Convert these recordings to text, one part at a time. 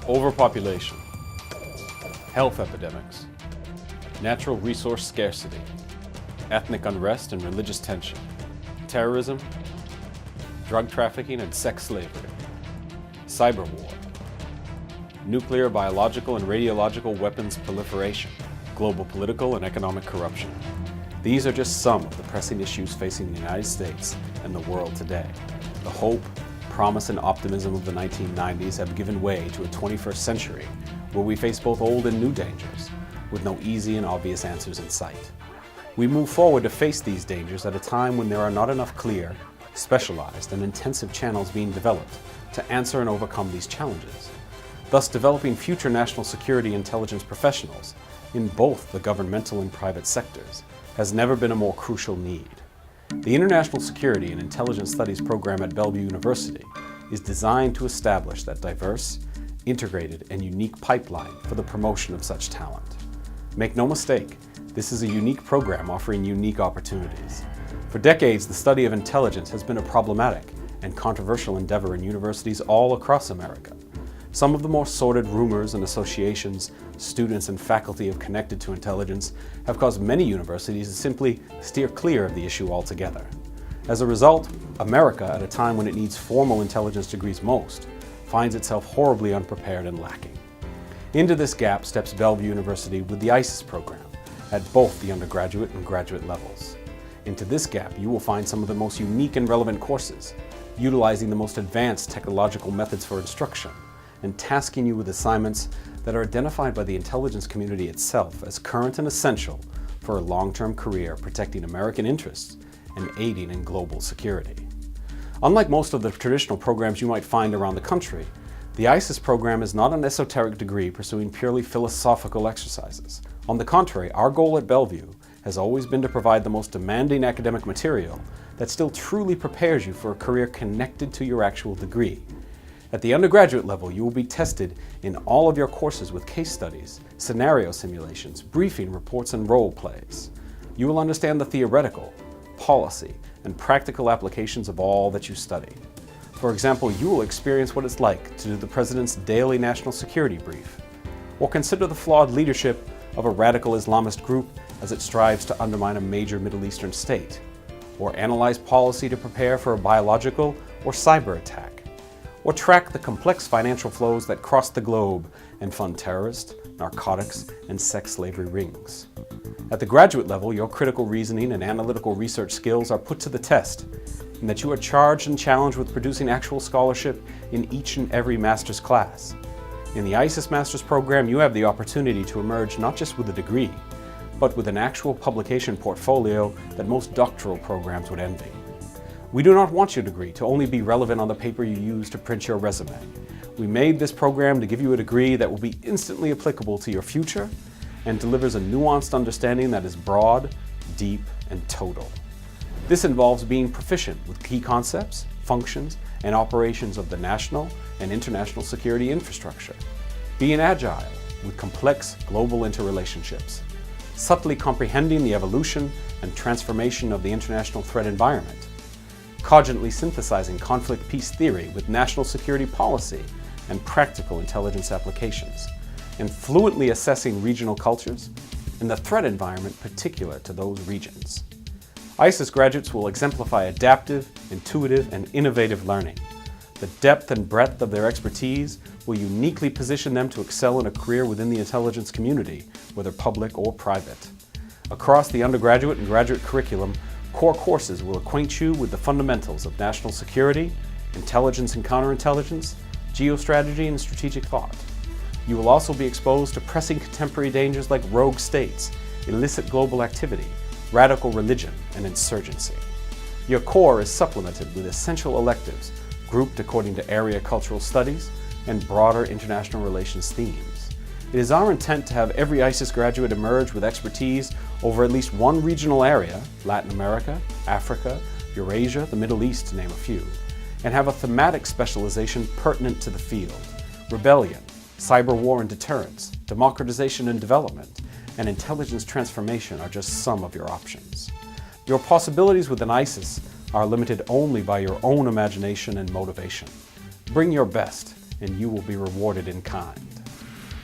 Overpopulation, health epidemics, natural resource scarcity, ethnic unrest and religious tension, terrorism, drug trafficking and sex slavery, cyber war, nuclear, biological, and radiological weapons proliferation, global political and economic corruption. These are just some of the pressing issues facing the United States and the world today. The hope, promise, and optimism of the 1990s have given way to a 21st century where we face both old and new dangers, with no easy and obvious answers in sight. We move forward to face these dangers at a time when there are not enough clear, specialized, and intensive channels being developed to answer and overcome these challenges, thus developing future national security intelligence professionals in both the governmental and private sectors has never been a more crucial need. The International Security and Intelligence Studies program at Bellevue University is designed to establish that diverse, integrated, and unique pipeline for the promotion of such talent. Make no mistake, this is a unique program offering unique opportunities. For decades, the study of intelligence has been a problematic and controversial endeavor in universities all across America. Some of the more sordid rumors and associations students and faculty have connected to intelligence have caused many universities to simply steer clear of the issue altogether. As a result, America, at a time when it needs formal intelligence degrees most, finds itself horribly unprepared and lacking. Into this gap steps Bellevue University with the ISIS program at both the undergraduate and graduate levels. Into this gap, you will find some of the most unique and relevant courses, utilizing the most advanced technological methods for instruction, and tasking you with assignments that are identified by the intelligence community itself as current and essential for a long-term career protecting American interests and aiding in global security. Unlike most of the traditional programs you might find around the country, the ISIS program is not an esoteric degree pursuing purely philosophical exercises. On the contrary, our goal at Bellevue has always been to provide the most demanding academic material that still truly prepares you for a career connected to your actual degree. At the undergraduate level, you will be tested in all of your courses with case studies, scenario simulations, briefing reports, and role plays. You will understand the theoretical, policy, and practical applications of all that you study. For example, you will experience what it's like to do the President's daily national security brief, or consider the flawed leadership of a radical Islamist group as it strives to undermine a major Middle Eastern state, or analyze policy to prepare for a biological or cyber attack, or track the complex financial flows that cross the globe and fund terrorist, narcotics, and sex slavery rings. At the graduate level, your critical reasoning and analytical research skills are put to the test, in that you are charged and challenged with producing actual scholarship in each and every master's class. In the ISIS Master's Program, you have the opportunity to emerge not just with a degree, but with an actual publication portfolio that most doctoral programs would envy. We do not want your degree to only be relevant on the paper you use to print your resume. We made this program to give you a degree that will be instantly applicable to your future and delivers a nuanced understanding that is broad, deep, and total. This involves being proficient with key concepts, functions, and operations of the national and international security infrastructure, being agile with complex global interrelationships, subtly comprehending the evolution and transformation of the international threat environment, cogently synthesizing conflict peace theory with national security policy and practical intelligence applications, and fluently assessing regional cultures and the threat environment particular to those regions. ISIS graduates will exemplify adaptive, intuitive, and innovative learning. The depth and breadth of their expertise will uniquely position them to excel in a career within the intelligence community, whether public or private. Across the undergraduate and graduate curriculum, core courses will acquaint you with the fundamentals of national security, intelligence and counterintelligence, geostrategy, and strategic thought. You will also be exposed to pressing contemporary dangers like rogue states, illicit global activity, radical religion, and insurgency. Your core is supplemented with essential electives grouped according to area cultural studies and broader international relations themes. It is our intent to have every ISIS graduate emerge with expertise over at least one regional area, Latin America, Africa, Eurasia, the Middle East, to name a few, and have a thematic specialization pertinent to the field. Rebellion, cyber war and deterrence, democratization and development, and intelligence transformation are just some of your options. Your possibilities within ISIS are limited only by your own imagination and motivation. Bring your best and you will be rewarded in kind.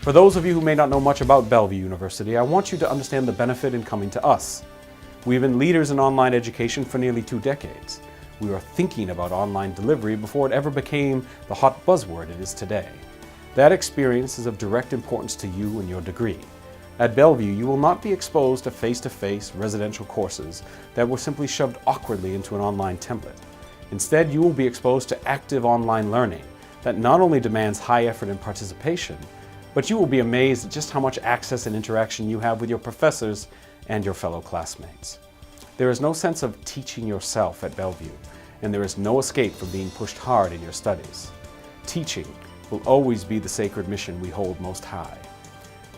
For those of you who may not know much about Bellevue University, I want you to understand the benefit in coming to us. We have been leaders in online education for nearly 2 decades. We were thinking about online delivery before it ever became the hot buzzword it is today. That experience is of direct importance to you and your degree. At Bellevue, you will not be exposed to face-to-face residential courses that were simply shoved awkwardly into an online template. Instead, you will be exposed to active online learning that not only demands high effort and participation, but you will be amazed at just how much access and interaction you have with your professors and your fellow classmates. There is no sense of teaching yourself at Bellevue, and there is no escape from being pushed hard in your studies. Teaching will always be the sacred mission we hold most high.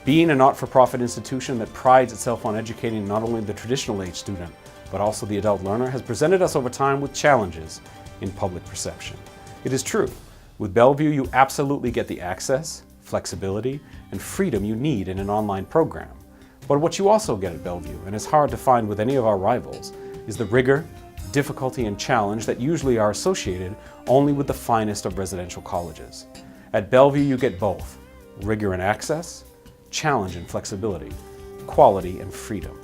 Being a not-for-profit institution that prides itself on educating not only the traditional age student, but also the adult learner has presented us over time with challenges in public perception. It is true, with Bellevue you absolutely get the access, flexibility, and freedom you need in an online program. But what you also get at Bellevue, and is hard to find with any of our rivals, is the rigor, difficulty, and challenge that usually are associated only with the finest of residential colleges. At Bellevue you get both, rigor and access, challenge and flexibility, quality and freedom.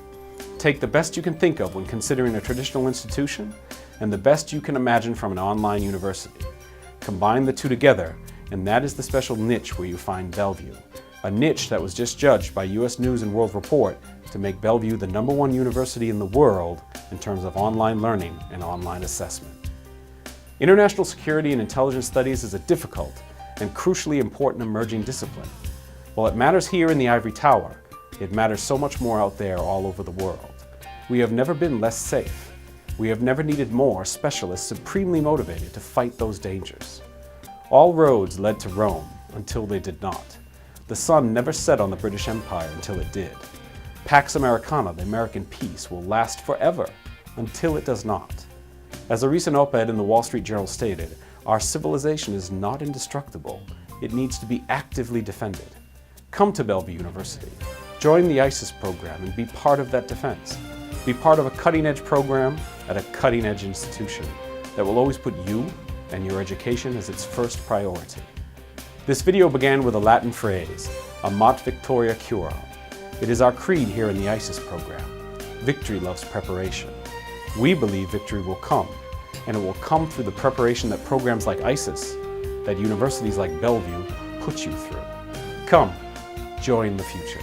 Take the best you can think of when considering a traditional institution, and the best you can imagine from an online university. Combine the two together, and that is the special niche where you find Bellevue. A niche that was just judged by US News and World Report to make Bellevue the #1 university in the world in terms of online learning and online assessment. International security and intelligence studies is a difficult and crucially important emerging discipline. While it matters here in the ivory tower, it matters so much more out there all over the world. We have never been less safe. We have never needed more specialists supremely motivated to fight those dangers. All roads led to Rome until they did not. The sun never set on the British Empire until it did. Pax Americana, the American peace, will last forever until it does not. As a recent op-ed in the Wall Street Journal stated, our civilization is not indestructible. It needs to be actively defended. Come to Bellevue University. Join the ISIS program and be part of that defense. Be part of a cutting-edge program at a cutting-edge institution that will always put you and your education as its first priority. This video began with a Latin phrase, amat victoria cura. It is our creed here in the ISIS program. Victory loves preparation. We believe victory will come, and it will come through the preparation that programs like ISIS, that universities like Bellevue put you through. Come, join the future.